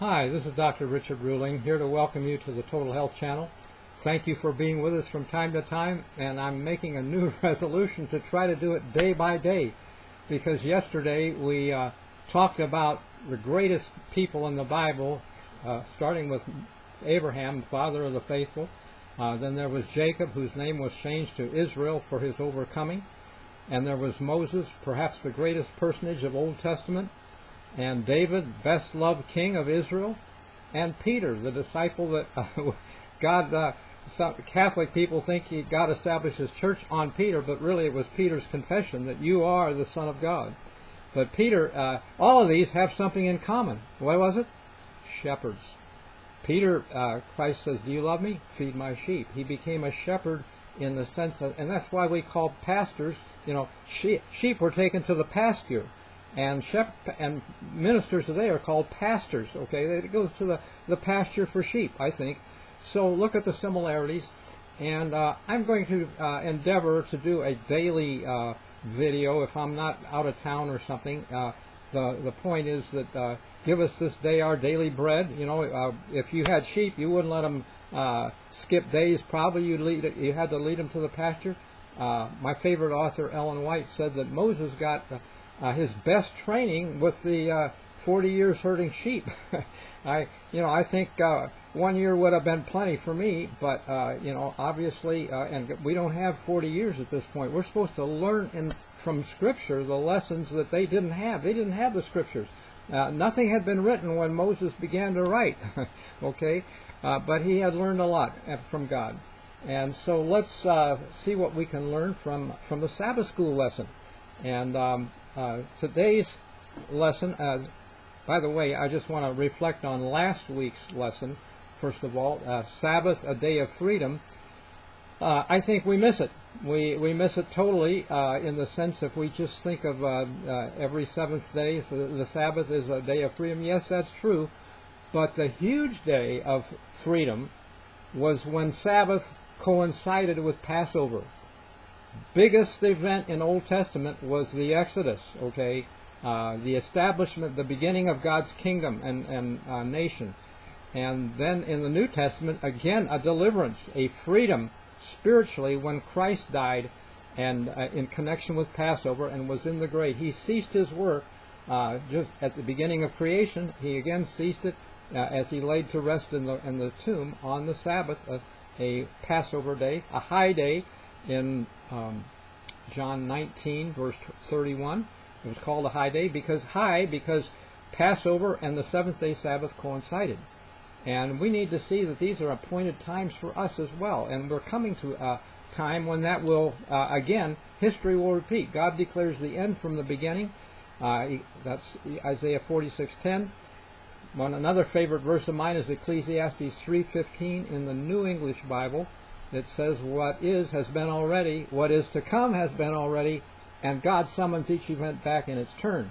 Hi, this is Dr. Richard Ruling, here to welcome you to the Total Health Channel. Thank you for being with us from time to time, and I'm making a new resolution to try to do it day by day, because yesterday we talked about the greatest people in the Bible, starting with Abraham, father of the faithful. Then there was Jacob, whose name was changed to Israel for his overcoming. And there was Moses, perhaps the greatest personage of Old Testament, and David, best loved king of Israel, and Peter, the disciple that some Catholic people think God established his church on Peter, but really it was Peter's confession that you are the Son of God. But Peter, all of these have something in common. What was it? Shepherds. Peter, Christ says, do you love me? Feed my sheep. He became a shepherd in the sense of, and that's why we call pastors, sheep were taken to the pasture. And ministers today are called pastors, okay? It goes to the pasture for sheep, I think. So look at the similarities. And I'm going to endeavor to do a daily video if I'm not out of town or something. The point is that give us this day our daily bread. If you had sheep, you wouldn't let them skip days. Probably you had to lead them to the pasture. My favorite author, Ellen White, said that Moses got his best training with the 40 years herding sheep. I think 1 year would have been plenty for me, but obviously, and we don't have 40 years at this point. We're supposed to learn from Scripture the lessons that they didn't have. They didn't have the Scriptures. Nothing had been written when Moses began to write. Okay, but he had learned a lot from God. And so let's see what we can learn from the Sabbath School lesson. And today's lesson, by the way, I just want to reflect on last week's lesson. First of all, Sabbath, a day of freedom. I think we miss it. We miss it totally in the sense if we just think of every seventh day, so the Sabbath is a day of freedom. Yes, that's true. But the huge day of freedom was when Sabbath coincided with Passover. Biggest event in Old Testament was the Exodus, okay? The establishment, the beginning of God's kingdom and nation. And then in the New Testament, again, a deliverance, a freedom spiritually when Christ died and in connection with Passover and was in the grave. He ceased his work just at the beginning of creation. He again ceased it as he laid to rest in the tomb on the Sabbath, a Passover day, a high day in John 19, verse 31. It was called a high day because Passover and the seventh-day Sabbath coincided. And we need to see that these are appointed times for us as well. And we're coming to a time when that will, again, history will repeat. God declares the end from the beginning. That's Isaiah 46:10. Another favorite verse of mine is Ecclesiastes 3:15 in the New English Bible. It says, what is has been already, what is to come has been already, and God summons each event back in its turn.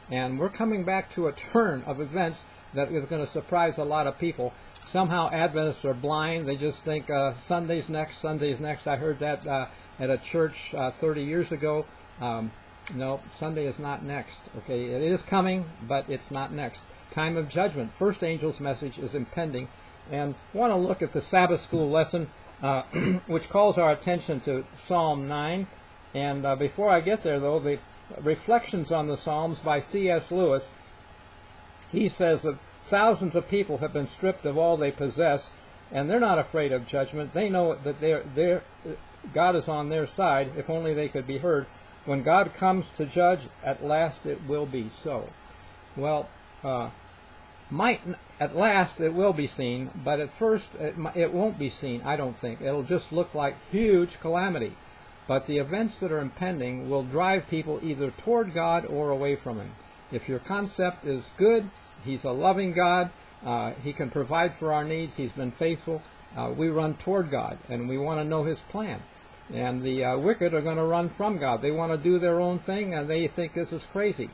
And we're coming back to a turn of events that is going to surprise a lot of people. Somehow Adventists are blind. They just think Sunday's next, Sunday's next. I heard that at a church 30 years ago. No, Sunday is not next. Okay, it is coming, but it's not next. Time of judgment. First angel's message is impending. And I want to look at the Sabbath School lesson, which calls our attention to Psalm 9. And before I get there, though, the Reflections on the Psalms by C.S. Lewis, he says that thousands of people have been stripped of all they possess, and they're not afraid of judgment. They know that God is on their side, if only they could be heard. When God comes to judge, at last it will be so. Well, at last it will be seen, but at first it won't be seen, I don't think. It'll just look like huge calamity. But the events that are impending will drive people either toward God or away from Him. If your concept is good, He's a loving God, He can provide for our needs, He's been faithful, we run toward God, and we want to know His plan. And the wicked are going to run from God. They want to do their own thing, and they think this is crazy.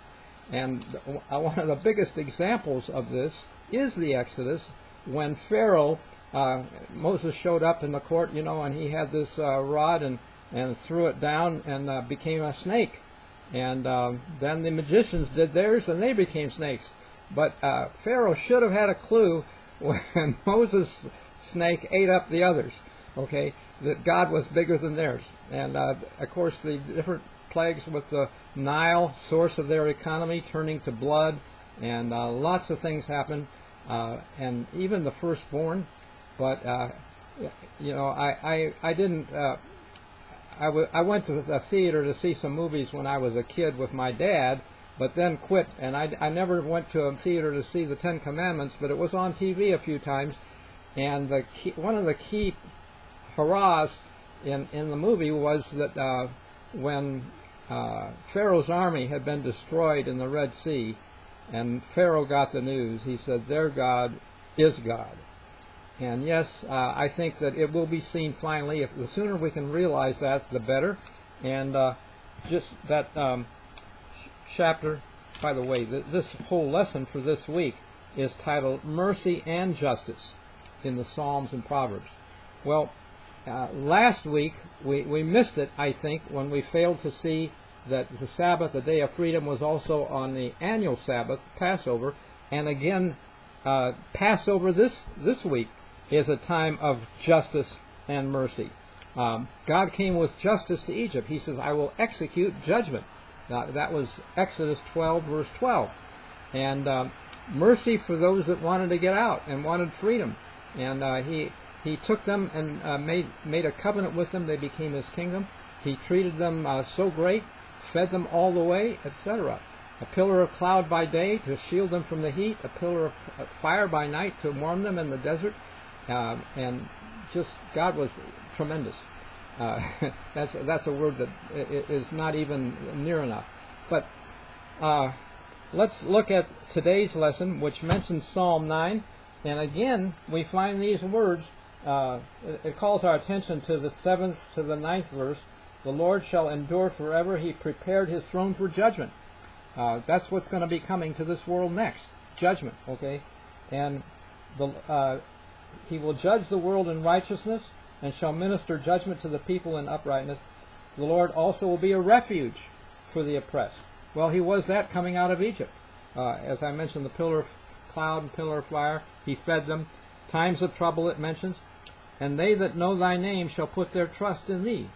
And one of the biggest examples of this is the Exodus, when Pharaoh, Moses showed up in the court, and he had this rod and threw it down and became a snake. And then the magicians did theirs, and they became snakes. But Pharaoh should have had a clue when Moses' snake ate up the others, okay, that God was bigger than theirs. And, of course, the different plagues with the Nile, source of their economy, turning to blood, and lots of things happened, and even the firstborn. But, you know, I didn't... I went to the theater to see some movies when I was a kid with my dad, but then quit, and I never went to a theater to see the Ten Commandments, but it was on TV a few times, and one of the key hurrahs in the movie was that when Pharaoh's army had been destroyed in the Red Sea, and Pharaoh got the news, he said, their God is God. And yes, I think that it will be seen finally. The sooner we can realize that, the better. And just that chapter, by the way, this whole lesson for this week is titled Mercy and Justice in the Psalms and Proverbs. Well, last week we missed it, I think, when we failed to see that the Sabbath, the Day of Freedom, was also on the annual Sabbath, Passover. And again, Passover this week is a time of justice and mercy. God came with justice to Egypt. He says, I will execute judgment. That was Exodus 12, verse 12. And mercy for those that wanted to get out and wanted freedom. And he took them and made a covenant with them. They became his kingdom. He treated them so great, fed them all the way, etc. A pillar of cloud by day to shield them from the heat, a pillar of fire by night to warm them in the desert. And just God was tremendous. That's a word that is not even near enough. But let's look at today's lesson, which mentions Psalm 9. And again, we find these words. It calls our attention to the 7th to the 9th verse. The Lord shall endure forever. He prepared his throne for judgment. That's what's going to be coming to this world next. Judgment, okay? And he will judge the world in righteousness and shall minister judgment to the people in uprightness. The Lord also will be a refuge for the oppressed. Well, he was that coming out of Egypt. As I mentioned, the pillar of cloud and pillar of fire, he fed them. Times of trouble it mentions. And they that know thy name shall put their trust in thee.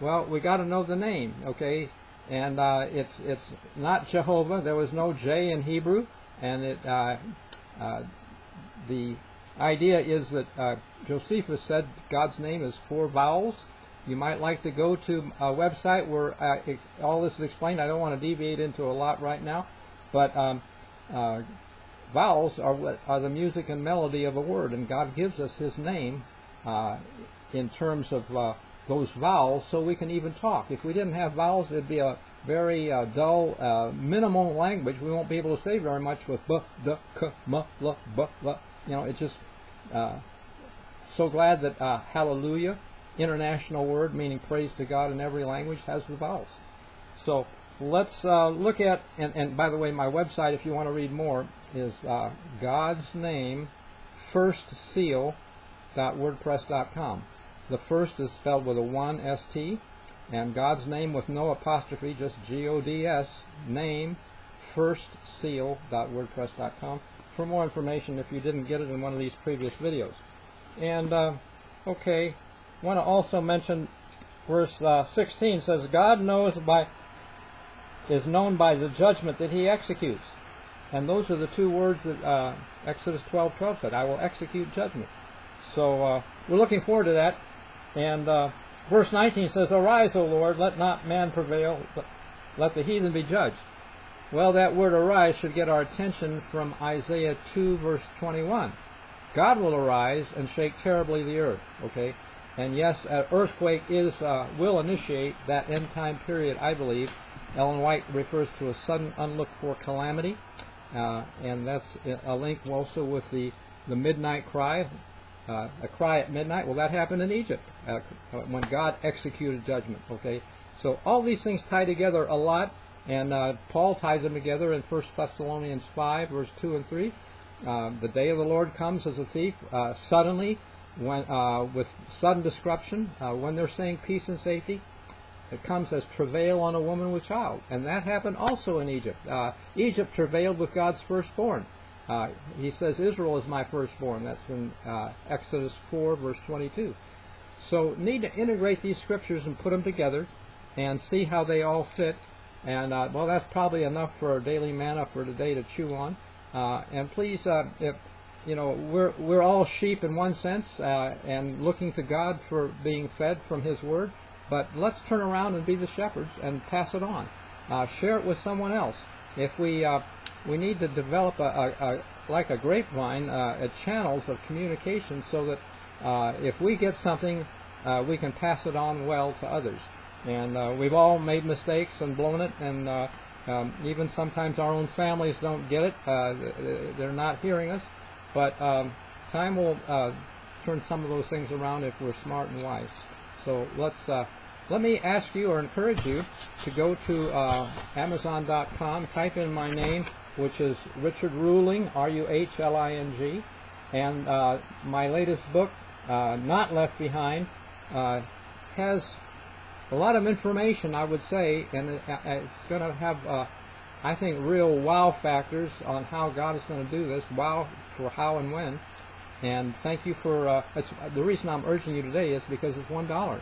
Well, we got to know the name, okay? And it's not Jehovah. There was no J in Hebrew. And the idea is that Josephus said God's name is 4 vowels. You might like to go to a website where all this is explained. I don't want to deviate into a lot right now, but vowels are the music and melody of a word, and God gives us his name in terms of those vowels so we can even talk. If we didn't have vowels, it'd be a very dull, minimal language. We won't be able to say very much with b, d, k, m, l, b, l. You know, it's just so glad that hallelujah, international word meaning praise to God in every language, has the vowels. So let's look at, and by the way, my website, if you want to read more, is God's Name First Seal.wordpress.com. The first is spelled with a 1 ST, and God's Name with no apostrophe, just GODS, name First Seal.wordpress.com. For more information if you didn't get it in one of these previous videos. And, okay, I want to also mention verse 16 says, God is known by the judgment that he executes. And those are the 2 words that Exodus 12:12 said, I will execute judgment. So we're looking forward to that. And verse 19 says, Arise, O Lord, let not man prevail, let the heathen be judged. Well, that word arise should get our attention from Isaiah 2, verse 21. God will arise and shake terribly the earth, okay? And yes, an earthquake will initiate that end time period, I believe. Ellen White refers to a sudden unlooked-for calamity, and that's a link also with the midnight cry, a cry at midnight. Well, that happened in Egypt when God executed judgment, okay? So all these things tie together a lot. And Paul ties them together in 1 Thessalonians 5, verse 2 and 3. The day of the Lord comes as a thief, suddenly, with sudden destruction. When they're saying peace and safety, it comes as travail on a woman with child. And that happened also in Egypt. Egypt travailed with God's firstborn. He says, Israel is my firstborn. That's in Exodus 4, verse 22. So need to integrate these scriptures and put them together and see how they all fit. And, well, that's probably enough for our daily manna for today to chew on. And please, if you know, we're all sheep in one sense, and looking to God for being fed from His Word. But let's turn around and be the shepherds and pass it on. Share it with someone else. If we need to develop like a grapevine, channels of communication, so that if we get something, we can pass it on well to others. And we've all made mistakes and blown it, and even sometimes our own families don't get it. They're not hearing us. But time will turn some of those things around if we're smart and wise. So let me ask you or encourage you to go to Amazon.com, type in my name, which is Richard Ruhling, Ruhling, and my latest book, Not Left Behind, has a lot of information, I would say, and it's going to have, I think, real wow factors on how God is going to do this. Wow for how and when. And thank you for, the reason I'm urging you today is because it's $1.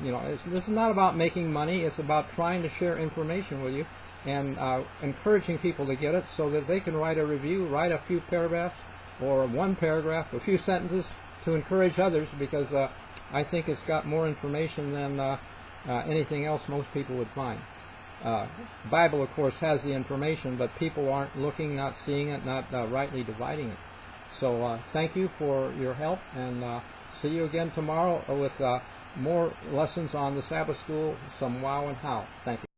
You know, this is not about making money. It's about trying to share information with you and encouraging people to get it so that they can write a review, write a few paragraphs or one paragraph, a few sentences to encourage others, because I think it's got more information than anything else most people would find. The Bible, of course, has the information, but people aren't looking, not seeing it, not rightly dividing it. So thank you for your help, and see you again tomorrow with more lessons on the Sabbath School, some wow and how. Thank you.